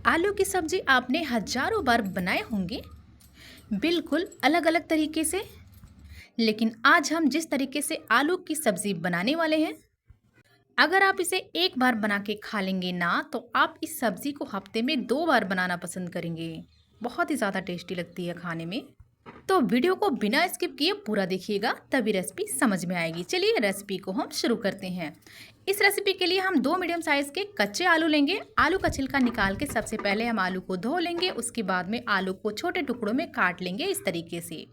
आलू की सब्जी आपने हजारों बार बनाए होंगे, बिल्कुल अलग अलग तरीके से। लेकिन आज हम जिस तरीके से आलू की सब्जी बनाने वाले हैं, अगर आप इसे एक बार बना के खा लेंगे ना तो आप इस सब्जी को हफ्ते में 2 बार बनाना पसंद करेंगे। बहुत ही ज़्यादा टेस्टी लगती है खाने में। तो वीडियो को बिना स्किप किए पूरा देखिएगा, तभी रेसिपी समझ में आएगी। चलिए रेसिपी को हम शुरू करते हैं। इस रेसिपी के लिए हम 2 मीडियम साइज़ के कच्चे आलू लेंगे। आलू का छिलका निकाल के सबसे पहले हम आलू को धो लेंगे। उसके बाद में आलू को छोटे टुकड़ों में काट लेंगे इस तरीके से।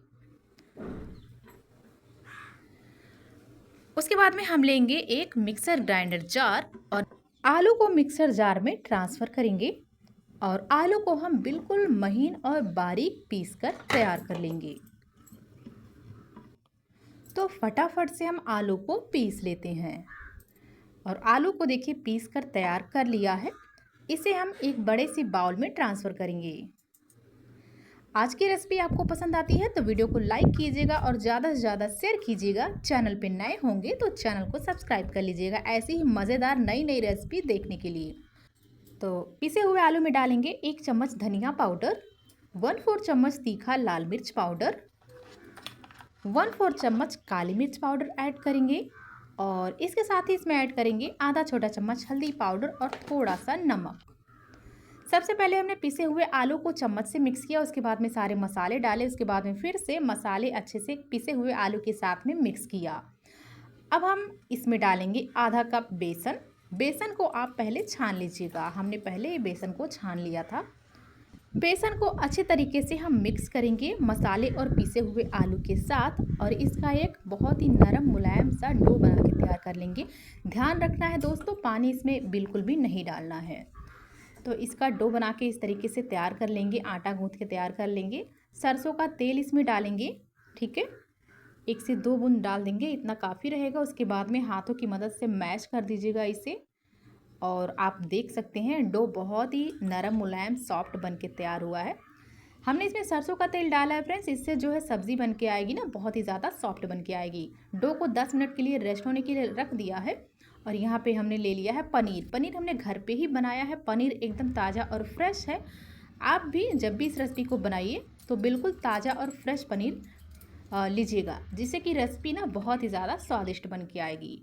उसके बाद में हम लेंगे एक मिक्सर ग्राइंडर जार और आलू को मिक्सर जार में ट्रांसफ़र करेंगे और आलू को हम बिल्कुल महीन और बारीक पीस कर तैयार कर लेंगे। तो फटाफट से हम आलू को पीस लेते हैं और आलू को देखिए पीस कर तैयार कर लिया है। इसे हम एक बड़े सी बाउल में ट्रांसफ़र करेंगे। आज की रेसिपी आपको पसंद आती है तो वीडियो को लाइक कीजिएगा और ज़्यादा से ज़्यादा शेयर कीजिएगा। चैनल पे नए होंगे तो चैनल को सब्सक्राइब कर लीजिएगा ऐसी ही मज़ेदार नई नई रेसिपी देखने के लिए। तो पिसे हुए आलू में डालेंगे 1 चम्मच धनिया पाउडर, 1/4 चम्मच तीखा लाल मिर्च पाउडर, 1/4 चम्मच काली मिर्च पाउडर ऐड करेंगे और इसके साथ ही इसमें ऐड करेंगे आधा छोटा चम्मच हल्दी पाउडर और थोड़ा सा नमक। सबसे पहले हमने पिसे हुए आलू को चम्मच से मिक्स किया, उसके बाद में सारे मसाले डाले, उसके बाद में फिर से मसाले अच्छे से पिसे हुए आलू के साथ में मिक्स किया। अब हम इसमें डालेंगे आधा कप बेसन। बेसन को आप पहले छान लीजिएगा, हमने पहले बेसन को छान लिया था। बेसन को अच्छे तरीके से हम मिक्स करेंगे मसाले और पिसे हुए आलू के साथ और इसका एक बहुत ही नरम मुलायम सा डो बना के तैयार कर लेंगे। ध्यान रखना है दोस्तों, पानी इसमें बिल्कुल भी नहीं डालना है। तो इसका डो बना के इस तरीके से तैयार कर लेंगे, आटा गूँथ के तैयार कर लेंगे। सरसों का तेल इसमें डालेंगे, ठीक है, 1 से 2 बूंद डाल देंगे, इतना काफ़ी रहेगा। उसके बाद में हाथों की मदद से मैश कर दीजिएगा इसे और आप देख सकते हैं डो बहुत ही नरम मुलायम सॉफ्ट बन के तैयार हुआ है। हमने इसमें सरसों का तेल डाला है फ्रेंड्स, इससे जो है सब्ज़ी बन के आएगी ना, बहुत ही ज़्यादा सॉफ्ट बन के आएगी। डो को 10 मिनट के लिए रेस्ट होने के लिए रख दिया है और यहाँ पे हमने ले लिया है पनीर। पनीर हमने घर पे ही बनाया है, पनीर एकदम ताज़ा और फ्रेश है। आप भी जब भी इस रेसिपी को बनाइए तो बिल्कुल ताज़ा और फ्रेश पनीर लीजिएगा, जिससे कि रेसिपी ना बहुत ही ज़्यादा स्वादिष्ट बन के आएगी।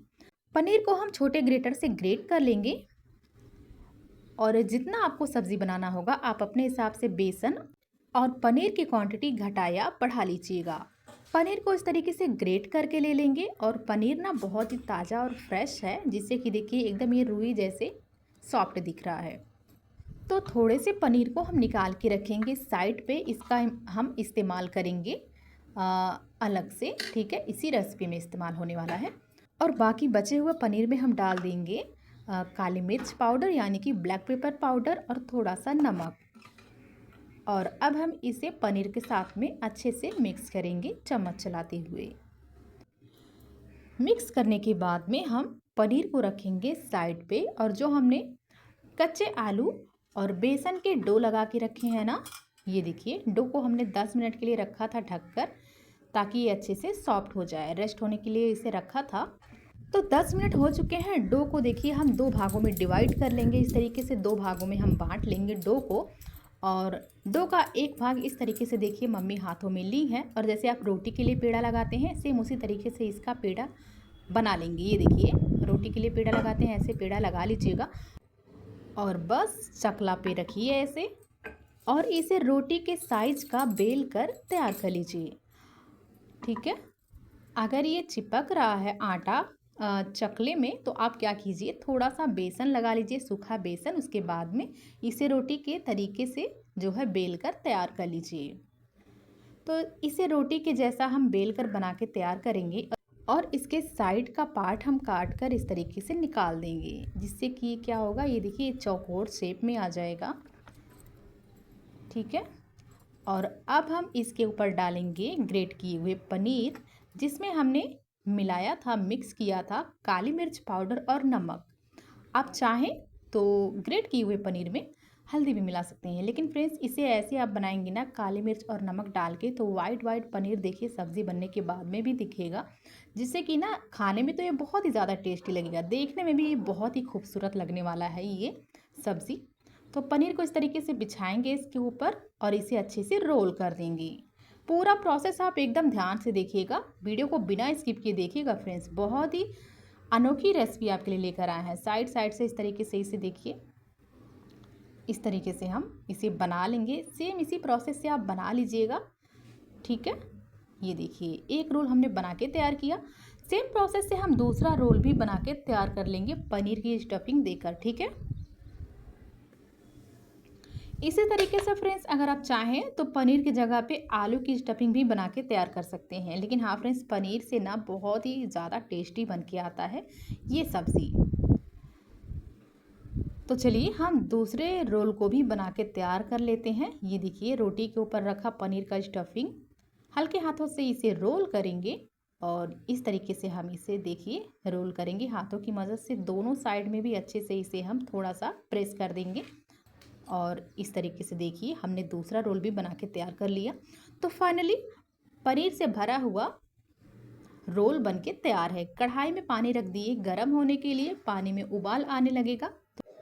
पनीर को हम छोटे ग्रेटर से ग्रेट कर लेंगे और जितना आपको सब्ज़ी बनाना होगा आप अपने हिसाब से बेसन और पनीर की क्वांटिटी घटा या बढ़ा लीजिएगा। पनीर को इस तरीके से ग्रेट करके ले लेंगे और पनीर ना बहुत ही ताज़ा और फ्रेश है, जिससे कि देखिए एकदम ये रुई जैसे सॉफ्ट दिख रहा है। तो थोड़े से पनीर को हम निकाल के रखेंगे साइड पे, इसका हम इस्तेमाल करेंगे अलग से, ठीक है, इसी रेसिपी में इस्तेमाल होने वाला है। और बाकी बचे हुए पनीर में हम डाल देंगे काली मिर्च पाउडर यानी कि ब्लैक पेपर पाउडर और थोड़ा सा नमक। और अब हम इसे पनीर के साथ में अच्छे से मिक्स करेंगे चम्मच चलाते हुए। मिक्स करने के बाद में हम पनीर को रखेंगे साइड पे और जो हमने कच्चे आलू और बेसन के डो लगा के रखे हैं ना, ये देखिए डो को हमने 10 मिनट के लिए रखा था ढककर, ताकि ये अच्छे से सॉफ्ट हो जाए। रेस्ट होने के लिए इसे रखा था। तो 10 मिनट हो चुके हैं। डो को देखिए हम 2 भागों में डिवाइड कर लेंगे, इस तरीके से 2 भागों में हम बांट लेंगे डो को। और डो का एक भाग इस तरीके से देखिए मम्मी हाथों में ली है और जैसे आप रोटी के लिए पेड़ा लगाते हैं सेम उसी तरीके से इसका पेड़ा बना लेंगे। ये देखिए रोटी के लिए पेड़ा लगाते हैं, ऐसे पेड़ा लगा लीजिएगा और बस चकला पे रखिए ऐसे और इसे रोटी के साइज का बेल कर तैयार कर लीजिए, ठीक है। अगर ये चिपक रहा है आटा चकले में तो आप क्या कीजिए, थोड़ा सा बेसन लगा लीजिए, सूखा बेसन। उसके बाद में इसे रोटी के तरीके से जो है बेल कर तैयार कर लीजिए। तो इसे रोटी के जैसा हम बेल कर बना के तैयार करेंगे और इसके साइड का पार्ट हम काट कर इस तरीके से निकाल देंगे, जिससे कि क्या होगा, ये देखिए चौकोर शेप में आ जाएगा, ठीक है। और अब हम इसके ऊपर डालेंगे ग्रेट किए हुए पनीर, जिसमें हमने मिलाया था, मिक्स किया था काली मिर्च पाउडर और नमक। आप चाहें तो ग्रेट किए हुए पनीर में हल्दी भी मिला सकते हैं, लेकिन फ्रेंड्स इसे ऐसे आप बनाएंगे ना काली मिर्च और नमक डाल के तो वाइट वाइट पनीर देखिए सब्ज़ी बनने के बाद में भी दिखेगा, जिससे कि ना खाने में तो ये बहुत ही ज़्यादा टेस्टी लगेगा, देखने में भी ये बहुत ही खूबसूरत लगने वाला है ये सब्ज़ी। तो पनीर को इस तरीके से बिछाएंगे इसके ऊपर और इसे अच्छे से रोल कर देंगे। पूरा प्रोसेस आप एकदम ध्यान से देखिएगा, वीडियो को बिना स्किप किए देखिएगा फ्रेंड्स। बहुत ही अनोखी रेसिपी आपके लिए लेकर आए हैं। साइड साइड से इस तरीके से इसे देखिए, इस तरीके से हम इसे बना लेंगे। सेम इसी प्रोसेस से आप बना लीजिएगा, ठीक है। ये देखिए एक रोल हमने बना के तैयार किया। सेम प्रोसेस से हम दूसरा रोल भी बना के तैयार कर लेंगे पनीर की स्टफिंग देकर, ठीक है। इसी तरीके से फ्रेंड्स अगर आप चाहें तो पनीर की जगह पे आलू की स्टफिंग भी बना के तैयार कर सकते हैं। लेकिन हाँ फ्रेंड्स, पनीर से ना बहुत ही ज़्यादा टेस्टी बन के आता है ये सब्ज़ी। तो चलिए हम दूसरे रोल को भी बना के तैयार कर लेते हैं। ये देखिए रोटी के ऊपर रखा पनीर का स्टफिंग, हल्के हाथों से इसे रोल करेंगे और इस तरीके से हम इसे देखिए रोल करेंगे हाथों की मदद से। दोनों साइड में भी अच्छे से इसे हम थोड़ा सा प्रेस कर देंगे और इस तरीके से देखिए हमने दूसरा रोल भी बना के तैयार कर लिया। तो फाइनली पनीर से भरा हुआ रोल बन के तैयार है। कढ़ाई में पानी रख दिए गर्म होने के लिए, पानी में उबाल आने लगेगा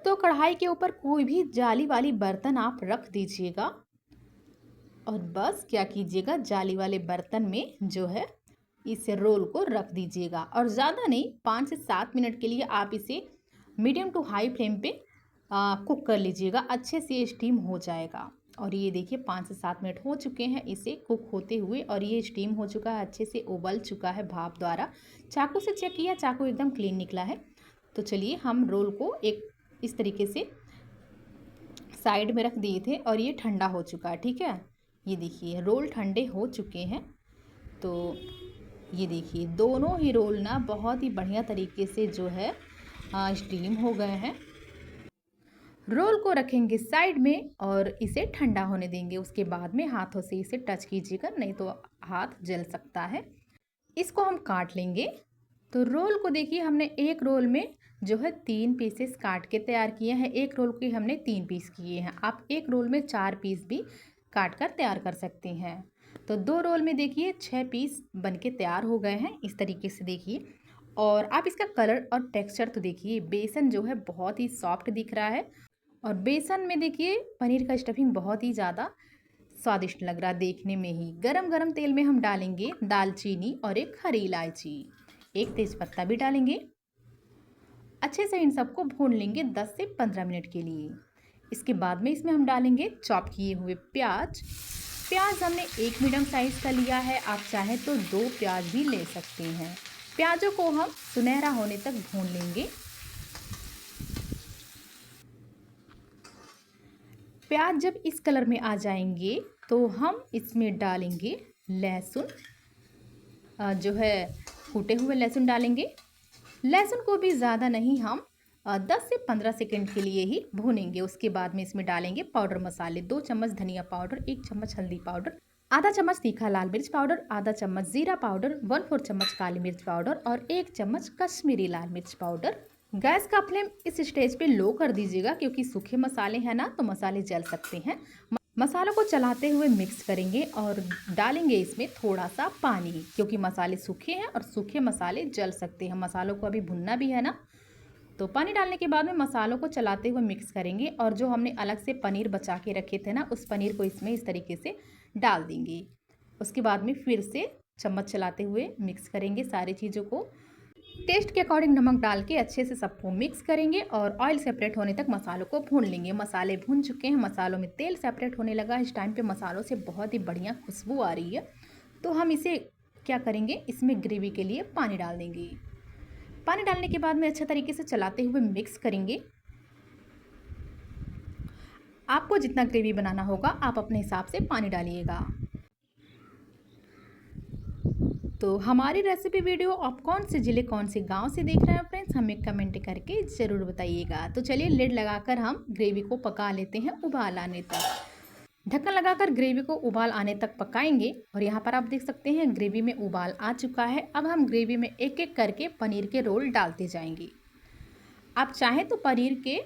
तो कढ़ाई के ऊपर कोई भी जाली वाली बर्तन आप रख दीजिएगा और बस क्या कीजिएगा, जाली वाले बर्तन में जो है इस रोल को रख दीजिएगा और ज़्यादा नहीं 5 से 7 मिनट के लिए आप इसे मीडियम टू हाई फ्लेम पे कुक कर लीजिएगा। अच्छे से स्टीम हो जाएगा। और ये देखिए 5 से 7 मिनट हो चुके हैं इसे कुक होते हुए और ये स्टीम हो चुका है, अच्छे से उबल चुका है भाप द्वारा। चाकू से चेक किया, चाकू एकदम क्लीन निकला है। तो चलिए हम रोल को एक इस तरीके से साइड में रख दिए थे और ये ठंडा हो चुका है, ठीक है। ये देखिए रोल ठंडे हो चुके हैं। तो ये देखिए दोनों ही रोल ना बहुत ही बढ़िया तरीके से जो है स्टीम हो गए हैं। रोल को रखेंगे साइड में और इसे ठंडा होने देंगे। उसके बाद में हाथों से इसे टच कीजिएगा, नहीं तो हाथ जल सकता है। इसको हम काट लेंगे। तो रोल को देखिए हमने एक रोल में जो है 3 पीसेस काट के तैयार किए हैं। एक रोल के हमने 3 पीस किए हैं। आप एक रोल में 4 पीस भी काट कर तैयार कर सकते हैं। तो 2 रोल में देखिए 6 पीस बन के तैयार हो गए हैं इस तरीके से देखिए। और आप इसका कलर और टेक्सचर तो देखिए, बेसन जो है बहुत ही सॉफ्ट दिख रहा है और बेसन में देखिए पनीर का स्टफिंग बहुत ही ज़्यादा स्वादिष्ट लग रहा है देखने में ही। गरम गरम तेल में हम डालेंगे दालचीनी और एक हरी इलायची, एक तेज़पत्ता भी डालेंगे। अच्छे से इन सबको भून लेंगे 10 से 15 मिनट के लिए। इसके बाद में इसमें हम डालेंगे चॉप किए हुए प्याज। प्याज हमने एक मीडियम साइज़ का लिया है, आप चाहें तो 2 प्याज भी ले सकते हैं। प्याजों को हम सुनहरा होने तक भून लेंगे। प्याज जब इस कलर में आ जाएंगे तो हम इसमें डालेंगे लहसुन, जो है कूटे हुए लहसुन डालेंगे। लहसुन को भी ज़्यादा नहीं, हम 10 से 15 सेकंड के लिए ही भूनेंगे। उसके बाद में इसमें डालेंगे पाउडर मसाले, 2 चम्मच धनिया पाउडर, 1 चम्मच हल्दी पाउडर, आधा चम्मच तीखा लाल मिर्च पाउडर, आधा चम्मच जीरा पाउडर, 1/4 चम्मच काली मिर्च पाउडर और 1 चम्मच कश्मीरी लाल मिर्च पाउडर। गैस का फ्लेम इस स्टेज पे लो कर दीजिएगा क्योंकि सूखे मसाले हैं ना, तो मसाले जल सकते हैं। मसालों को चलाते हुए मिक्स करेंगे और डालेंगे इसमें थोड़ा सा पानी, क्योंकि मसाले सूखे हैं और सूखे मसाले जल सकते हैं। मसालों को अभी भुनना भी है ना, तो पानी डालने के बाद में मसालों को चलाते हुए मिक्स करेंगे और जो हमने अलग से पनीर बचा के रखे थे ना, उस पनीर को इसमें इस तरीके से डाल देंगे। उसके बाद में फिर से चम्मच चलाते हुए मिक्स करेंगे सारी चीज़ों को। टेस्ट के अकॉर्डिंग नमक डाल के अच्छे से सबको मिक्स करेंगे और ऑयल सेपरेट होने तक मसालों को भून लेंगे। मसाले भून चुके हैं, मसालों में तेल सेपरेट होने लगा। इस टाइम पे मसालों से बहुत ही बढ़िया खुशबू आ रही है। तो हम इसे क्या करेंगे, इसमें ग्रेवी के लिए पानी डाल देंगे। पानी डालने के बाद में अच्छे तरीके से चलाते हुए मिक्स करेंगे। आपको जितना ग्रेवी बनाना होगा आप अपने हिसाब से पानी डालिएगा। तो हमारी रेसिपी वीडियो आप कौन से ज़िले कौन से गांव से देख रहे हैं फ्रेंड्स, हमें कमेंट करके ज़रूर बताइएगा। तो चलिए लिड लगाकर हम ग्रेवी को पका लेते हैं उबाल आने तक। ढक्कन लगाकर ग्रेवी को उबाल आने तक पकाएंगे और यहाँ पर आप देख सकते हैं ग्रेवी में उबाल आ चुका है। अब हम ग्रेवी में एक एक करके पनीर के रोल डालते जाएंगे। आप चाहें तो पनीर के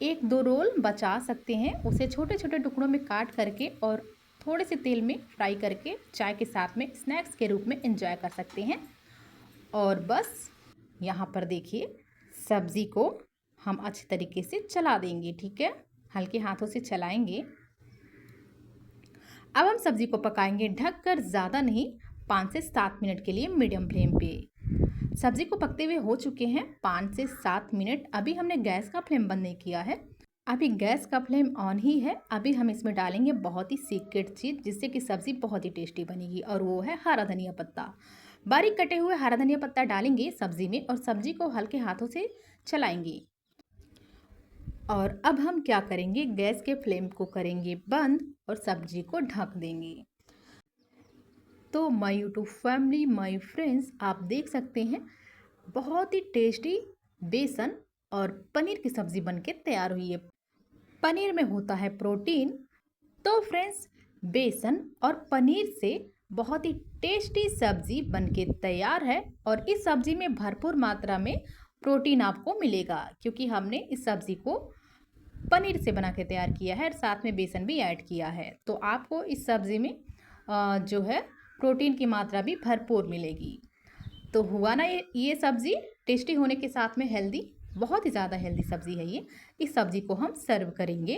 1-2 रोल बचा सकते हैं, उसे छोटे छोटे टुकड़ों में काट करके और थोड़े से तेल में फ्राई करके चाय के साथ में स्नैक्स के रूप में एंजॉय कर सकते हैं। और बस यहाँ पर देखिए सब्ज़ी को हम अच्छे तरीके से चला देंगे, ठीक है। हल्के हाथों से चलाएंगे। अब हम सब्जी को पकाएंगे ढककर, ज़्यादा नहीं, 5 से 7 मिनट के लिए मीडियम फ्लेम पे। सब्जी को पकते हुए हो चुके हैं 5 से 7 मिनट। अभी हमने गैस का फ्लेम बंद नहीं किया है, अभी गैस का फ्लेम ऑन ही है। अभी हम इसमें डालेंगे बहुत ही सीक्रेट चीज़ जिससे कि सब्ज़ी बहुत ही टेस्टी बनेगी, और वो है हरा धनिया पत्ता। बारीक कटे हुए हरा धनिया पत्ता डालेंगे सब्ज़ी में और सब्ज़ी को हल्के हाथों से चलाएंगे। और अब हम क्या करेंगे, गैस के फ्लेम को करेंगे बंद और सब्जी को ढक देंगे। तो my YouTube family, my friends, आप देख सकते हैं बहुत ही टेस्टी बेसन और पनीर की सब्ज़ी बनके तैयार हुई है। पनीर में होता है प्रोटीन, तो फ्रेंड्स बेसन और पनीर से बहुत ही टेस्टी सब्ज़ी बनके तैयार है। और इस सब्ज़ी में भरपूर मात्रा में प्रोटीन आपको मिलेगा, क्योंकि हमने इस सब्ज़ी को पनीर से बना के तैयार किया है और साथ में बेसन भी ऐड किया है। तो आपको इस सब्ज़ी में जो है प्रोटीन की मात्रा भी भरपूर मिलेगी। तो हुआ ना ये सब्ज़ी टेस्टी होने के साथ में हेल्दी, बहुत ही ज़्यादा हेल्दी सब्ज़ी है ये। इस सब्ज़ी को हम सर्व करेंगे,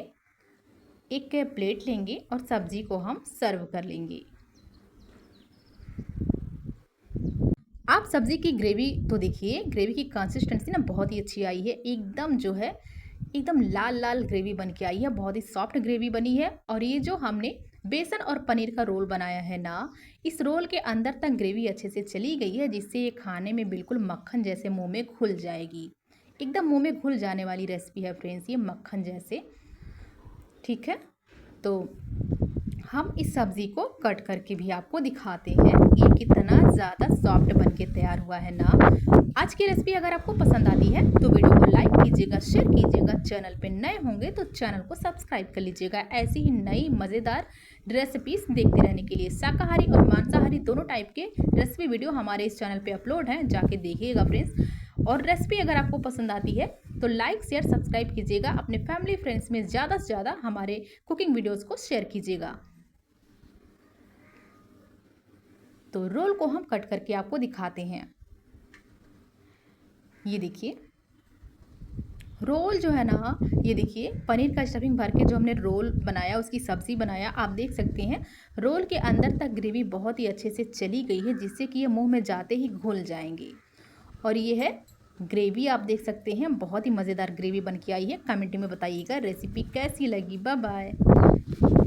एक प्लेट लेंगे और सब्ज़ी को हम सर्व कर लेंगे। आप सब्ज़ी की ग्रेवी तो देखिए, ग्रेवी की कंसिस्टेंसी ना बहुत ही अच्छी आई है, एकदम जो है एकदम लाल लाल ग्रेवी बन के आई है, बहुत ही सॉफ्ट ग्रेवी बनी है। और ये जो हमने बेसन और पनीर का रोल बनाया है ना, इस रोल के अंदर तक ग्रेवी अच्छे से चली गई है, जिससे ये खाने में बिल्कुल मक्खन जैसे मुंह में घुल जाएगी। एकदम मुंह में घुल जाने वाली रेसिपी है फ्रेंड्स ये, मक्खन जैसे। ठीक है, तो हम इस सब्ज़ी को कट करके भी आपको दिखाते हैं ये कितना ज़्यादा सॉफ्ट बन के तैयार हुआ है ना। आज की रेसिपी अगर आपको पसंद आती है तो वीडियो को लाइक कीजिएगा, शेयर कीजिएगा। चैनल पे नए होंगे तो चैनल को सब्सक्राइब कर लीजिएगा, ऐसी ही नई मज़ेदार रेसिपीज़ देखते रहने के लिए। शाकाहारी और मांसाहारी दोनों टाइप के रेसिपी वीडियो हमारे इस चैनल पे अपलोड हैं, जाके देखिएगा फ्रेंड्स। और रेसिपी अगर आपको पसंद आती है तो लाइक शेयर सब्सक्राइब कीजिएगा, अपने फैमिली फ्रेंड्स में ज़्यादा से ज़्यादा हमारे कुकिंग वीडियोज़ को शेयर कीजिएगा। तो रोल को हम कट करके आपको दिखाते हैं। ये देखिए रोल जो है ना, ये देखिए पनीर का स्टफिंग भर के जो हमने रोल बनाया, उसकी सब्ज़ी बनाया, आप देख सकते हैं रोल के अंदर तक ग्रेवी बहुत ही अच्छे से चली गई है, जिससे कि ये मुंह में जाते ही घुल जाएंगे। और ये है ग्रेवी, आप देख सकते हैं बहुत ही मज़ेदार ग्रेवी बन के आई है। कमेंट में बताइएगा रेसिपी कैसी लगी। Bye bye.